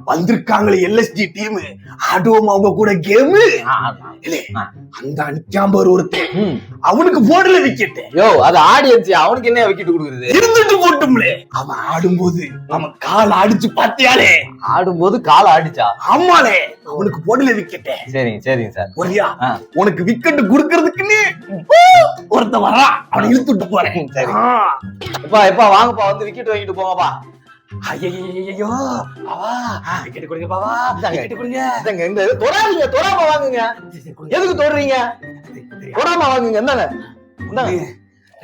வந்திருக்காங்களே LSD team, ஆடுவோம் அவங்க கூட கேம். அந்த அடிக்காம ஒருத்தன், அவனுக்கு போடல விக்கெட். யோ அது ஆடியன்ஸ், அவனுக்கு என்ன விக்கெட் கொடுக்குறது? இருந்துட்டு போட்டும்லே. அவன் ஆடும்போது அவன் கால் அடிச்சு பாத்தியாலே? ஆடும்போது கால் அடிச்சா? ஆமாலே, அவனுக்கு போடல விக்கெட். சரிங்க சரிங்க சார். ஒரியா உனக்கு விக்கெட் குடுக்கறதுக்குன்னு ஒருத்த வரா, அவனை இழுத்துட்டு போறேன். சரி எப்பா எப்பா வாங்கப்பா, வந்து விக்கெட் வாங்கிட்டு போங்கப்பா. ஐயோ அவா விக்கெட் கொடுங்க பாவா, விக்கெட் கொடுங்க. இந்த தொடாதீங்க, தொடாம வாங்குங்க. எதுக்கு தொடுறீங்க? தொடாம வாங்குங்க.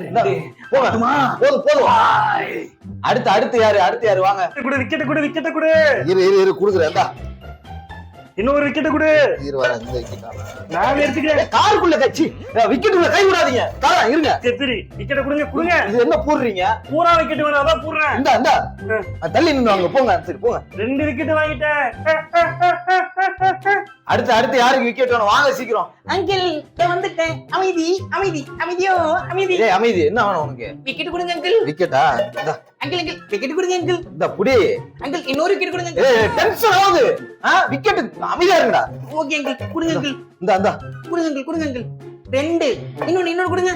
என்னங்க போதும் போதும். அடுத்து யாரு வாங்க. விக்கெட் கொடு விக்கெட் கொடு. இரு குடுக்குறேன். இன்னொரு விக்கெட் கொடு. நான் எடுத்துக்கிறேன். காருக்குள்ள கட்சி விக்கெட்டுக்குள்ள கை விடாதீங்க. இருங்க. சரி விக்கெட் கொடுங்க. இது என்ன போடுறீங்க? பூரா விக்கெட் வேணும், அதான் போடுறேன். இந்த தள்ளி நின்னு வாங்க. போங்க. சரி போங்க. 2 விக்கெட் வாங்கிட்டேன். அடுத்து யாருக்கு விக்கெட் வேணும்? வாங்க சீக்கிரம். அங்கிள் வந்துட்டேன். அமைதி அமைதி அமைதியோ அமைதி. அமைதி. என்ன வேணும் உனக்கு? விக்கெட் கொடுங்க அங்கிள். விக்கெட்டா? அங்கிள் விக்கெட் கொடுங்க அங்கிள். இந்த புடி அங்கிள் இன்னொரு விக்கெட் கொடுங்க அங்கிள். டென்ஷன் ஆகுது. விக்கெட் அமைதியா இருங்கடா. ஓகே அங்கிள் கொடுங்க அங்கிள். இந்த கொடுங்க அங்கிள். 2 இன்னொரு கொடுங்க.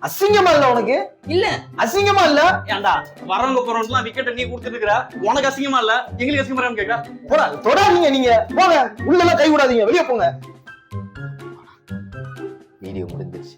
அசிங்கமா இல்ல உனக்கு? இல்ல அசிங்கமா இல்ல? ஏண்டா வரவங்க போறவங்களுக்குலாம் விக்கெட் நீ கொடுத்துட்டு இருக்கற, உனக்கு அசிங்கமா இல்ல எங்களுக்கு அசிங்கமா இருக்கான்னு கேக்குறா? போடா, தொடாதீங்க. நீங்க போங்க, உள்ள எல்லாம் கை விடாதீங்க, வெளிய போங்க. வீடியோ முடிஞ்சிருச்சு.